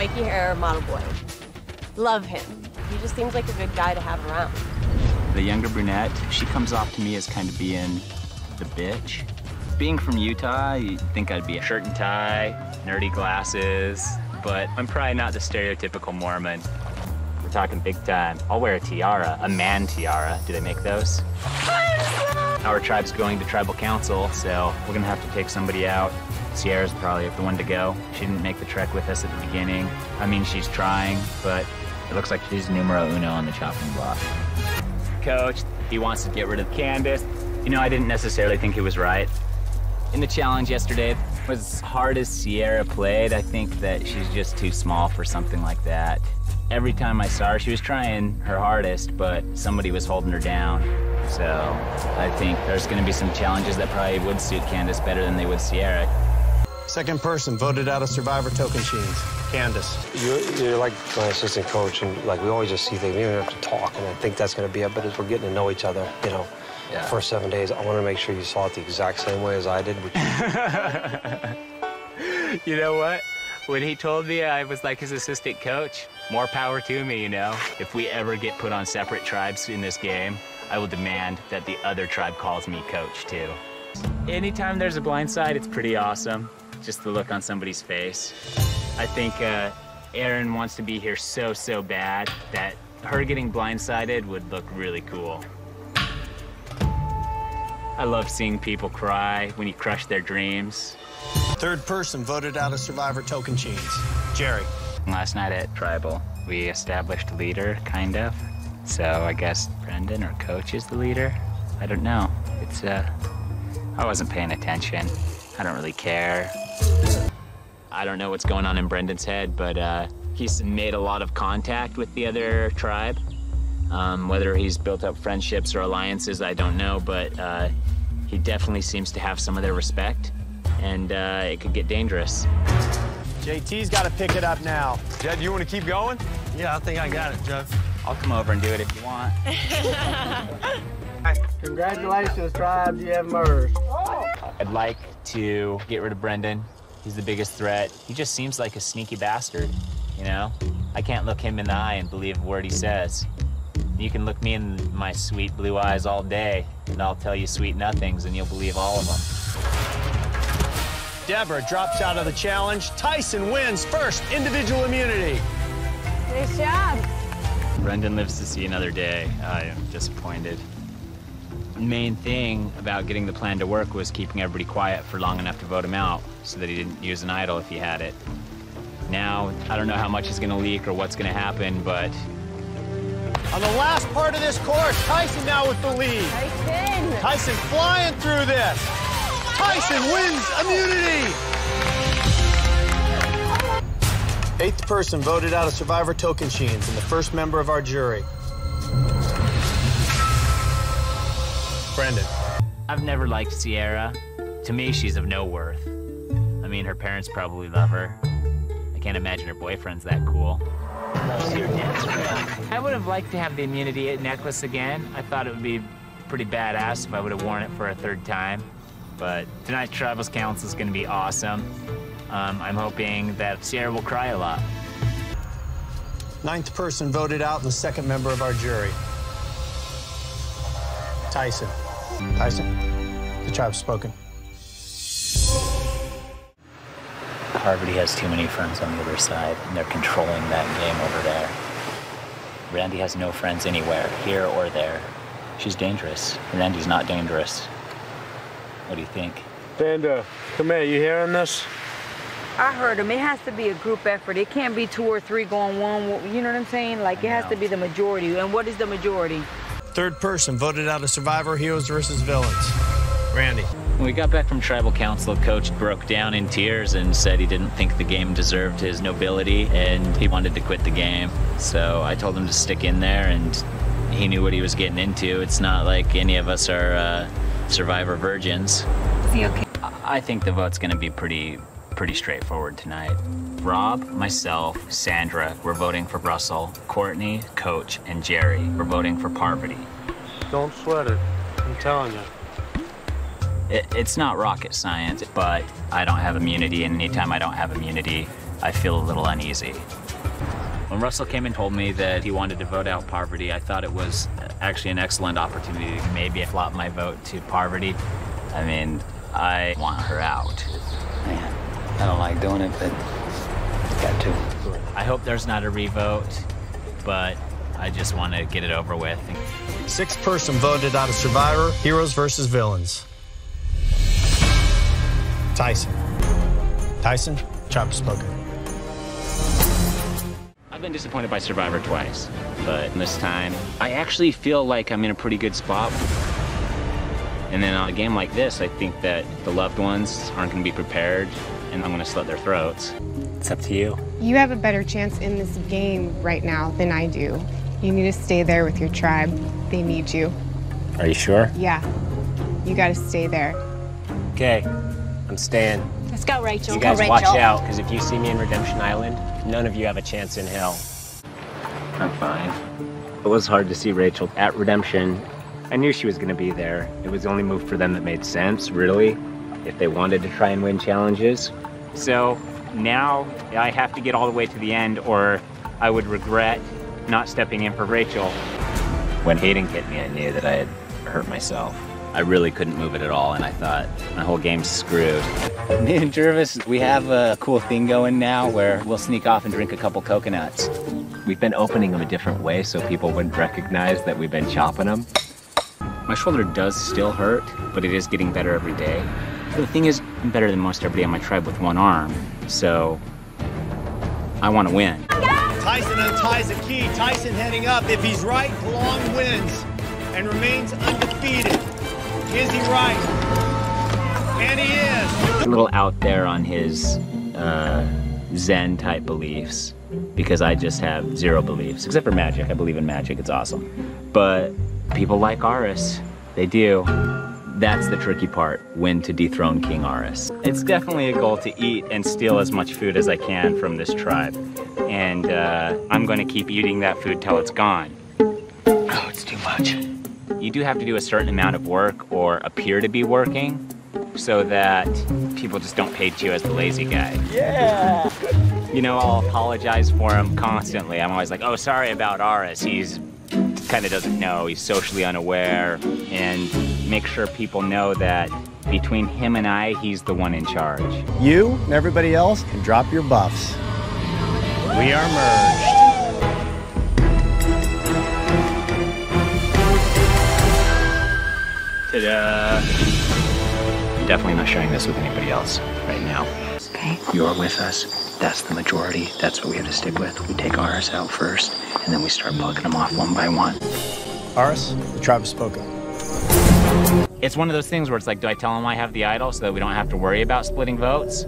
spiky hair model boy. Love him. He just seems like a good guy to have around. The younger brunette, she comes off to me as kind of being the bitch. Being from Utah, you'd think I'd be a shirt and tie, nerdy glasses, but I'm probably not the stereotypical Mormon. We're talking big time. I'll wear a tiara, a man tiara. Do they make those? Our tribe's going to tribal council, so we're gonna have to take somebody out. Sierra's probably the one to go. She didn't make the trek with us at the beginning. I mean, she's trying, but it looks like she's numero uno on the chopping block. Coach, he wants to get rid of Candace. You know, I didn't necessarily think he was right. In the challenge yesterday, as hard as Sierra played, I think that she's just too small for something like that. Every time I saw her, she was trying her hardest, but somebody was holding her down. So I think there's gonna be some challenges that probably would suit Candace better than they would Sierra. Second person voted out of Survivor token chains, Candace. You're like my assistant coach, and like we always just see things. We don't have to talk, and I think that's going to be it. But as we're getting to know each other, you know, the first 7 days, I want to make sure you saw it the exact same way as I did. You know what? When he told me I was like his assistant coach, more power to me, you know? If we ever get put on separate tribes in this game, I will demand that the other tribe calls me coach, too. Anytime there's a blind side, it's pretty awesome. Just the look on somebody's face. I think Erin wants to be here so bad that her getting blindsided would look really cool. I love seeing people cry when you crush their dreams. Third person voted out of Survivor token chains, Jerry. Last night at Tribal, we established a leader, kind of. So I guess Brendan or Coach is the leader. I don't know. It's, I wasn't paying attention. I don't really care. I don't know what's going on in Brendan's head, but he's made a lot of contact with the other tribe. Whether he's built up friendships or alliances, I don't know, but he definitely seems to have some of their respect, and it could get dangerous. JT's got to pick it up now. Jed, you want to keep going? Yeah, I think I got it, Jeff. I'll come over and do it if you want. Congratulations, tribes, you have merged. I'd like to get rid of Brendan. He's the biggest threat. He just seems like a sneaky bastard, you know? I can't look him in the eye and believe a word he says. You can look me in my sweet blue eyes all day, and I'll tell you sweet nothings, and you'll believe all of them. Deborah drops out of the challenge. Tyson wins first individual immunity. Nice job. Brendan lives to see another day. I am disappointed. The main thing about getting the plan to work was keeping everybody quiet for long enough to vote him out so that he didn't use an idol if he had it. Now, I don't know how much is going to leak or what's going to happen, but... On the last part of this course, Tyson now with the lead. Tyson flying through this. Tyson wins immunity. Eighth person voted out of Survivor token chains and the first member of our jury. Brendan. I've never liked Sierra. To me, she's of no worth. I mean, her parents probably love her. I can't imagine her boyfriend's that cool. I would have liked to have the immunity necklace again. I thought it would be pretty badass if I would have worn it for a third time. But tonight's Tribals Council is going to be awesome. I'm hoping that Sierra will cry a lot. Ninth person voted out and the second member of our jury. Tyson. Tyson, the tribe's spoken. Harvard has too many friends on the other side, and they're controlling that game over there. Randy has no friends anywhere, here or there. She's dangerous. Randy's not dangerous. What do you think? Panda, come here, you hearing this? I heard him. It has to be a group effort. It can't be 2 or 3 going one. You know what I'm saying? Like, it has to be the majority. And what is the majority? Third person voted out of Survivor Heroes versus Villains. Randy. When we got back from Tribal Council, Coach broke down in tears and said he didn't think the game deserved his nobility and he wanted to quit the game. So I told him to stick in there, and he knew what he was getting into. It's not like any of us are Survivor virgins. Is he okay? I think the vote's going to be pretty straightforward tonight. Rob, myself, Sandra, we're voting for Russell. Courtney, Coach, and Jerry, we're voting for Parvati. Don't sweat it. I'm telling you. It's not rocket science, but I don't have immunity, and anytime I don't have immunity, I feel a little uneasy. When Russell came and told me that he wanted to vote out Parvati, I thought it was actually an excellent opportunity to maybe flop my vote to Parvati. I mean, I want her out. Man, I don't like doing it, but got to. I hope there's not a revote, but I just want to get it over with. 6th person voted out of Survivor, Heroes versus Villains. Tyson. Tyson, tribe has spoken. I've been disappointed by Survivor twice, but this time I actually feel like I'm in a pretty good spot. And then on a game like this, I think that the loved ones aren't going to be prepared, and I'm going to slit their throats. It's up to you. You have a better chance in this game right now than I do. You need to stay there with your tribe. They need you. Are you sure? Yeah. You gotta stay there. Okay, I'm staying. Let's go, Rachel. You guys watch out, because if you see me in Redemption Island, none of you have a chance in hell. I'm fine. It was hard to see Rachel at Redemption. I knew she was going to be there. It was the only move for them that made sense, really, if they wanted to try and win challenges. So now I have to get all the way to the end, or I would regret not stepping in for Rachel. When Hayden hit me, I knew that I had hurt myself. I really couldn't move it at all, and I thought my whole game's screwed. Me and Jervis, we have a cool thing going now where we'll sneak off and drink a couple coconuts. We've been opening them a different way so people wouldn't recognize that we've been chopping them. My shoulder does still hurt, but it is getting better every day. The thing is, I'm better than most everybody on my tribe with one arm, so I want to win. Tyson unties a key. Tyson heading up. If he's right, Long wins and remains undefeated. Is he right? And he is. A little out there on his Zen type beliefs, because I just have zero beliefs, except for magic. I believe in magic, it's awesome. But people like Aris, they do. That's the tricky part, when to dethrone King Aris. It's definitely a goal to eat and steal as much food as I can from this tribe. And I'm going to keep eating that food till it's gone. Oh, it's too much. You do have to do a certain amount of work, or appear to be working, so that people just don't paint you as the lazy guy. Yeah! You know, I'll apologize for him constantly. I'm always like, oh, sorry about Aris. He's kind of doesn't know. He's socially unaware. And make sure people know that between him and I, he's the one in charge. You and everybody else can drop your buffs. We are merged. Ta-da! I'm definitely not sharing this with anybody else right now. Okay. You're with us. That's the majority. That's what we have to stick with. We take ours out first, and then we start plucking them off one by one. Aris, the tribe has spoken. It's one of those things where it's like, do I tell them I have the idol so that we don't have to worry about splitting votes?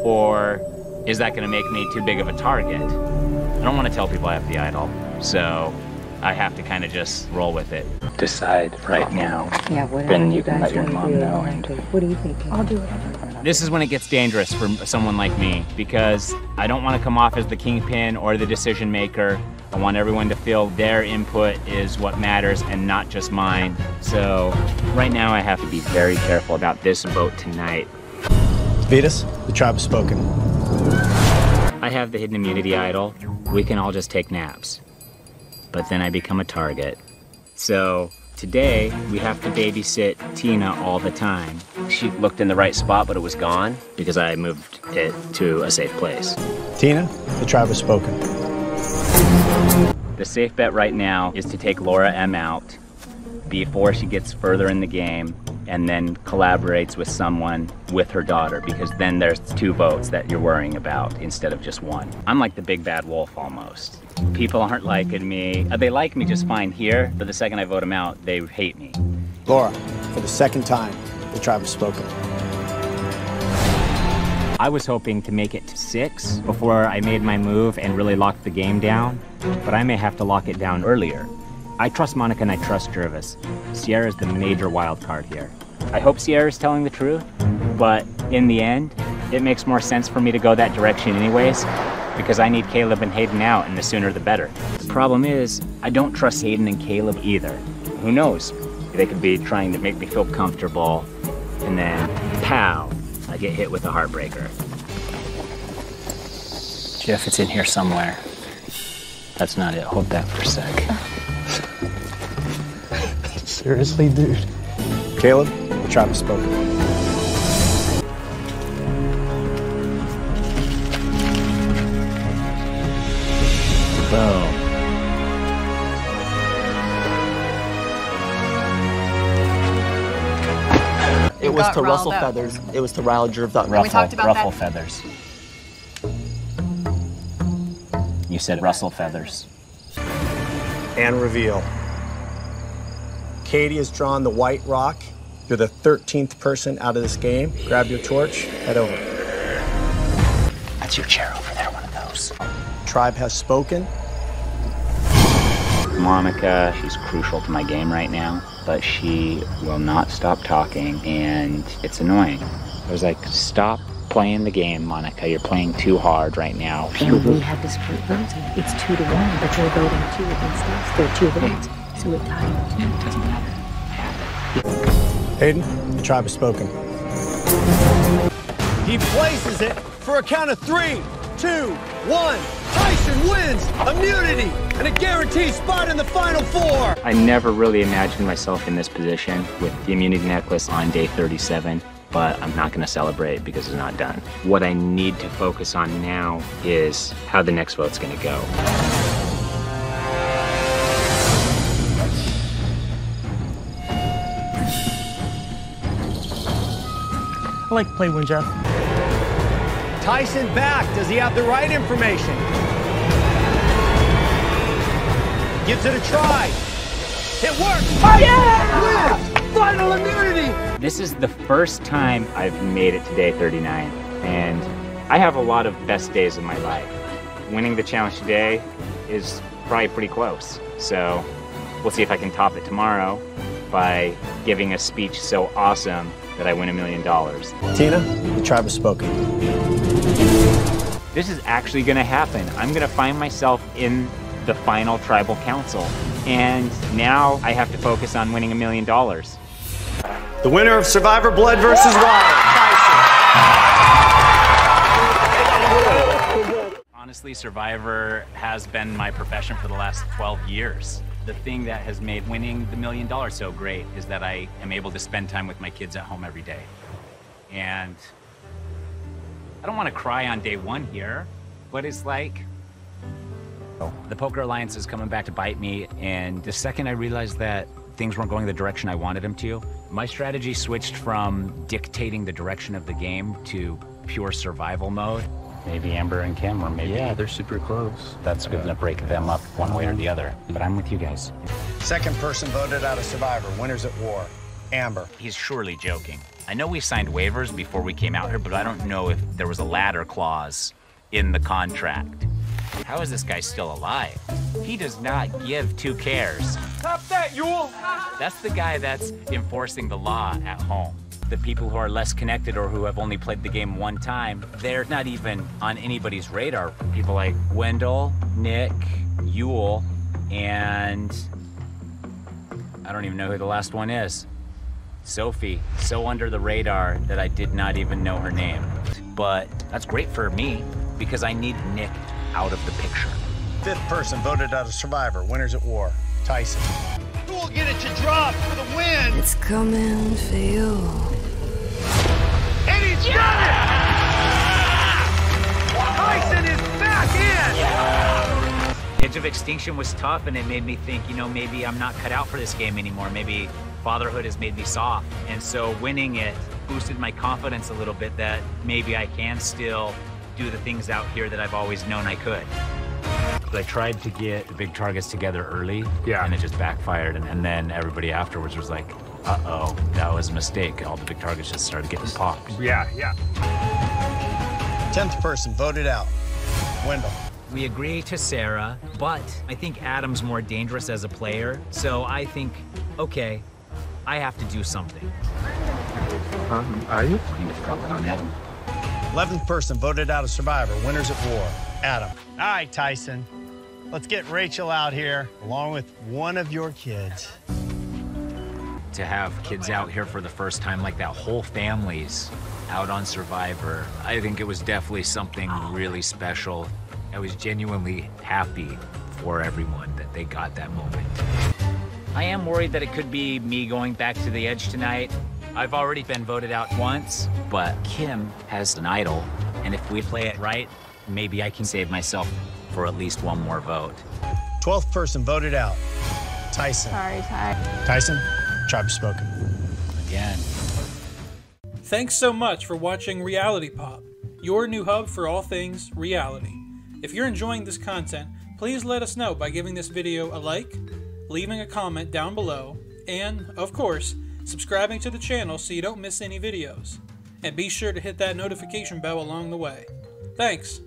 Or is that going to make me too big of a target? I don't want to tell people I have the idol, so I have to kind of just roll with it. Decide right now. Yeah, whatever. Then you can let your mom know. And What do you think? I'll do it. This is when it gets dangerous for someone like me, because I don't want to come off as the kingpin or the decision maker. I want everyone to feel their input is what matters and not just mine. So right now I have to be very careful about this vote tonight. Vetus, the tribe has spoken. I have the hidden immunity idol. We can all just take naps. But then I become a target. So today we have to babysit Tina all the time. She looked in the right spot, but it was gone because I moved it to a safe place. Tina, the tribe has spoken. The safe bet right now is to take Laura M out before she gets further in the game and then collaborates with someone with her daughter, because then there's 2 votes that you're worrying about instead of just 1. I'm like the big bad wolf almost. People aren't liking me. They like me just fine here, but the second I vote them out, they hate me. Laura, for the second time, the tribe has spoken. I was hoping to make it to 6 before I made my move and really locked the game down, but I may have to lock it down earlier. I trust Monica and I trust Jervis. Sierra's the major wild card here. I hope Sierra's telling the truth, but in the end, it makes more sense for me to go that direction anyways, because I need Caleb and Hayden out, and the sooner the better. The problem is, I don't trust Hayden and Caleb either. Who knows? They could be trying to make me feel comfortable, and then, pow, I get hit with a heartbreaker. Jeff, it's in here somewhere. That's not it. Hold that for a sec. Seriously, dude? Caleb, the tribe has spoken. Boom. It was to rustle feathers. It was to rile Jerv up. We talked about ruffle that. feathers. You said rustle feathers. And reveal. Katie has drawn the white rock. You're the 13th person out of this game. Grab your torch, head over. That's your chair over there, one of those. Tribe has spoken. Monica, she's crucial to my game right now, but she will not stop talking, and it's annoying. I was like, stop playing the game, Monica. You're playing too hard right now. And we had to split voting. It's 2-1, but you're voting 2 against us. There are 2 votes, so we're tied. It doesn't matter. Hayden, the tribe has spoken. He places it for a count of 3, 2, 1. Tyson wins immunity and a guaranteed spot in the Final Four. I never really imagined myself in this position with the immunity necklace on day 37, but I'm not going to celebrate because it's not done. What I need to focus on now is how the next vote's going to go. I like to play one, Jeff. Tyson back. Does he have the right information? Gives it a try. It works. Tyson wins final immunity. This is the first time I've made it to day 39, and I have a lot of best days of my life. Winning the challenge today is probably pretty close, so we'll see if I can top it tomorrow by giving a speech so awesome that I win $1 million. Tina, the tribe has spoken. This is actually gonna happen. I'm gonna find myself in the final tribal council, and now I have to focus on winning $1 million. The winner of Survivor Blood versus Water, Tyson. Honestly, Survivor has been my profession for the last 12 years. The thing that has made winning the $1 million so great is that I am able to spend time with my kids at home every day. And I don't want to cry on day 1 here, but it's like, the Poker Alliance is coming back to bite me, and the second I realized that things weren't going the direction I wanted them to, my strategy switched from dictating the direction of the game to pure survival mode. Maybe Amber and Kim, or maybe... Yeah, they're super close. That's going to break them up one way or the other. But I'm with you guys. Second person voted out of Survivor. Winners at war. Amber. He's surely joking. I know we signed waivers before we came out here, but I don't know if there was a ladder clause in the contract. How is this guy still alive? He does not give 2 cares. Stop that, Yule! That's the guy that's enforcing the law at home. The people who are less connected or who have only played the game 1 time, they're not even on anybody's radar. People like Wendell, Nick, Yule, and I don't even know who the last one is. Sophie, so under the radar that I did not even know her name. But that's great for me because I need Nick out of the picture. Fifth person voted out of Survivor. Winners at war. Tyson. Who will get it to drop for the win? It's coming for you. And he's got it! Tyson is back in! Edge of Extinction was tough, and it made me think, you know, maybe I'm not cut out for this game anymore. Maybe fatherhood has made me soft. And so winning it boosted my confidence a little bit that maybe I can still do the things out here that I've always known I could. I tried to get the big targets together early, and it just backfired. And then everybody afterwards was like, uh-oh, that was a mistake. All the big targets just started getting popped. Yeah. 10th person voted out. Wendell. We agree to Sarah, but I think Adam's more dangerous as a player. So I think, okay, I have to do something. Are you? 11th person voted out of Survivor. Winners at war. Adam. All right, Tyson. Let's get Rachel out here, along with one of your kids. To have kids out here for the first time, like that whole family's out on Survivor, I think it was definitely something really special. I was genuinely happy for everyone that they got that moment. I am worried that it could be me going back to the edge tonight. I've already been voted out once, but Kim has an idol, and if we play it right, maybe I can save myself for at least one more vote. 12th person voted out. Tyson. Sorry, Ty. Tyson, tribe has spoken. Again. Thanks so much for watching Reality Pop, your new hub for all things reality. If you're enjoying this content, please let us know by giving this video a like, leaving a comment down below, and, of course, subscribing to the channel so you don't miss any videos. And be sure to hit that notification bell along the way. Thanks!